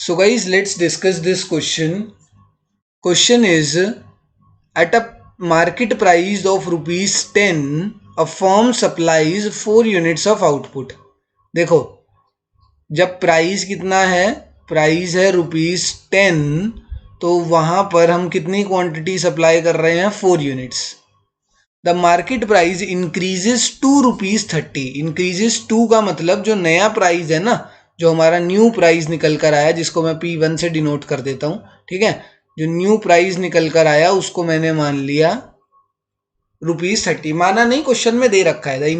So guys, let's discuss this question. Question is, at a market price of rupees 10, a firm supplies 4 units of output. देखो, जब price कितना है, price है ₹10, तो वहां पर हम कितनी क्वांटिटी सप्लाई कर रहे हैं? 4 units. The market price increases to ₹30. Increases to का मतलब जो नया प्राइस है ना, जो हमारा न्यू प्राइस निकल कर आया, जिसको मैं P1 से डिनोट कर देता हूँ, ठीक है. जो न्यू प्राइस निकल कर आया उसको मैंने मान लिया ₹30. माना नहीं, क्वेश्चन में दे रखा है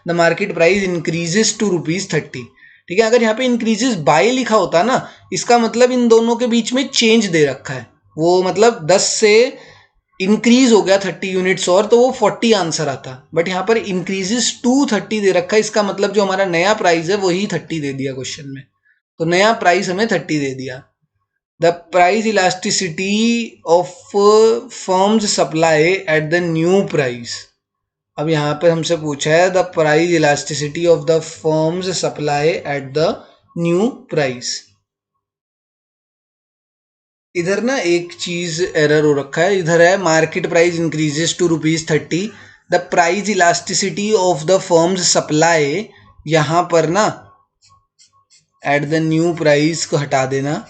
the market price increases to ₹30. ठीक है. अगर यहाँ पे इंक्रीजेस बाय लिखा होता ना, इसका मतलब इन दोनों के बीच में चेंज दे रखा है. वो मतलब 10 से इंक्रीज हो गया 30 यूनिट्स और, तो वो 40 आंसर आता. बट यहाँ पर इंक्रीजेस टू 30 दे रखा है, इसका मतलब जो हमारा नया प्राइस है वही 30 दे दिया क्वेश्चन में. तो नया प्राइस हमें 30 दे दिया. The price elasticity of firms supply at the new price. अब यहाँ पर हमसे पूछा है the price elasticity of the firm's supply at the new price. इधर ना एक चीज एरर हो रखा है. इधर है market price increases to ₹30. The price elasticity of the firm's supply, यहां पर ना एट द न्यू प्राइस को हटा देना.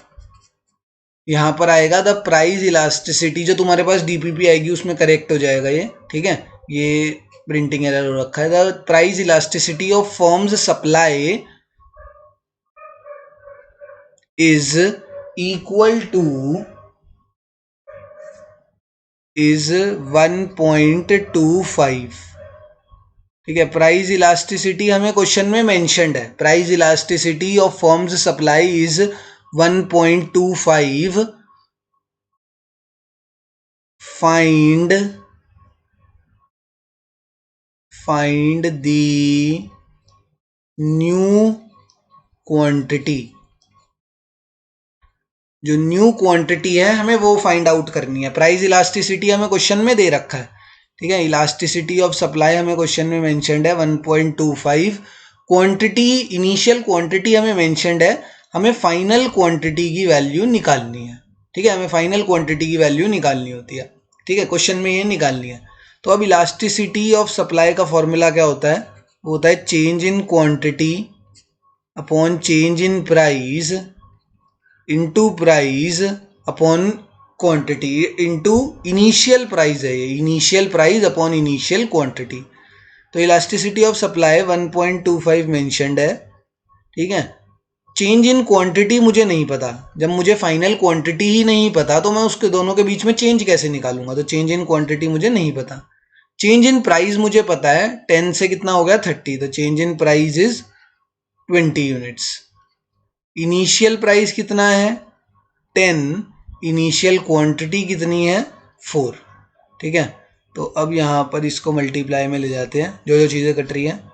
यहां पर आएगा द प्राइस इलास्टिसिटी. जो तुम्हारे पास डीपीपी आएगी उसमें करेक्ट हो जाएगा ये. ठीक है. ये प्रिंटिंग एरर हो रखा है. The price elasticity of firms supply is equal to is 1.25. ठीक है. प्राइस इलास्टिसिटी हमें क्वेश्चन में मेंशन्ड है. Price elasticity of firms supply is 1.25. Find the new quantity. जो न्यू क्वांटिटी है हमें वो फाइंड आउट करनी है. प्राइस इलास्टिसिटी हमें क्वेश्चन में दे रखा है. ठीक है. इलास्टिसिटी ऑफ सप्लाई हमें क्वेश्चन में मेंशन्ड है 1.25. क्वांटिटी, इनिशियल क्वांटिटी हमें मेंशन्ड है. हमें फाइनल क्वांटिटी की वैल्यू निकालनी है. ठीक है. हमें फाइनल क्वांटिटी की वैल्यू निकालनी होती है. ठीक है. क्वेश्चन में ये निकालनी है. तो अब इलास्टिसिटी ऑफ सप्लाई का फॉर्मूला क्या होता है? वो होता है change in quantity upon change in price into price upon quantity into initial price है. ये initial price upon initial quantity. तो इलास्टिसिटी ऑफ सप्लाई 1.25 मेंशन्ड है. ठीक है. चेंज इन क्वांटिटी मुझे नहीं पता. जब मुझे फाइनल क्वांटिटी ही नहीं पता तो मैं उसके दोनों के बीच में चेंज कैसे निकालूंगा? तो चेंज इन क्वांटिटी मुझे नहीं पता. चेंज इन प्राइस मुझे पता है. 10 से कितना हो गया? 30. तो change in price is 20 units. Initial price कितना है? 10. इनिशियल क्वांटिटी कितनी है? 4. ठीक है. तो अब यहाँ पर इसको मल्टीप्लाई में ले जाते हैं. जो जो चीज़ें कट रही हैं,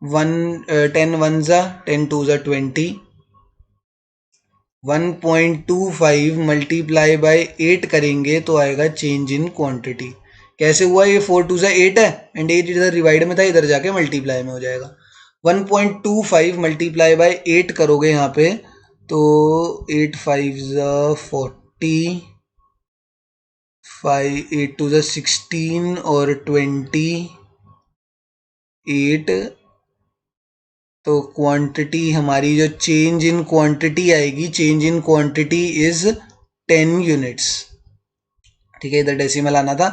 10 1 ज़ा 10 2 ज़ा 20. 1.25 मल्टीप्लाई बाय 8 करेंगे तो आएगा चेंज इन क्वांटिटी. कैसे हुआ? ये 4 2 ज़ा 8 है एंड 8 इधर डिवाइड में था, इधर जाके मल्टीप्लाई में हो जाएगा. 1.25 मल्टीप्लाई बाय 8 करोगे यहाँ पे तो 8 5 ज़ा 40, 8 2 ज़ा 16 और 28. तो क्वांटिटी हमारी जो चेंज इन क्वांटिटी आएगी, change in quantity is 10 units. ठीक है. इधर डेसिमल आना था.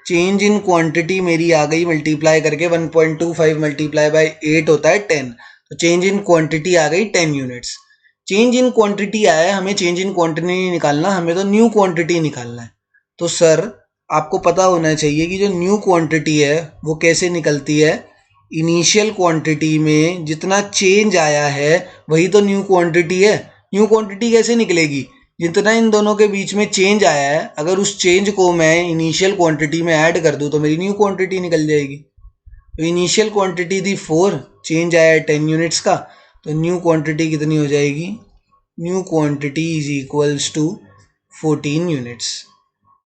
चेंज इन क्वांटिटी मेरी आ गई मल्टीप्लाई करके. 1.25 मल्टीप्लाई बाय 8 होता है 10. तो चेंज इन क्वांटिटी आ गई 10 यूनिट्स. चेंज इन क्वांटिटी आया है, हमें चेंज इन क्वांटिटी नहीं निकालना, हमें तो न्यू क्वांटिटी निकालना है. तो सर आपको पता होना चाहिए कि जो न्यू क्वांटिटी है वो कैसे निकलती है. इनिशियल क्वांटिटी में जितना चेंज आया है वही तो न्यू क्वांटिटी है. न्यू क्वांटिटी कैसे निकलेगी? जितना इन दोनों के बीच में चेंज आया है, अगर उस चेंज को मैं इनिशियल क्वांटिटी में ऐड कर दूं तो मेरी न्यू क्वांटिटी निकल जाएगी. तो इनिशियल क्वांटिटी थी 4, चेंज आया है 10 यूनिट्स का, तो न्यू क्वांटिटी कितनी हो जाएगी? New quantity is equals to 14 units.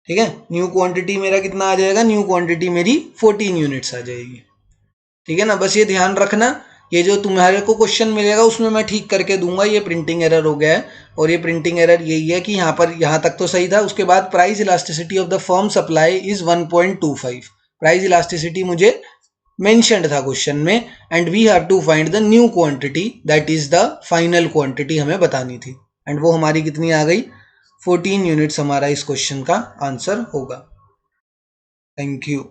ठीक है. न्यू क्वांटिटी मेरा कितना आ जाएगा? न्यू क्वांटिटी मेरी 14 यूनिट्स आ जाएगी. ठीक है ना. बस ये ध्यान रखना ये जो तुम्हारे को क्वेश्चन मिलेगा उसमें मैं ठीक करके दूंगा, ये प्रिंटिंग एरर हो गया है, और ये प्रिंटिंग एरर यही है कि यहाँ पर यहाँ तक तो सही था। उसके बाद price elasticity of the firm supply is 1.25। Price elasticity मुझे मेंशन्ड था क्वेश्चन में, and we have to find the new quantity that is the final quantity हमें बतानी थी, एंड वो हमारी कितनी आ गई, 14 यूनिट्स हमारा इस क्वेश्चन का आंसर होगा। Thank you.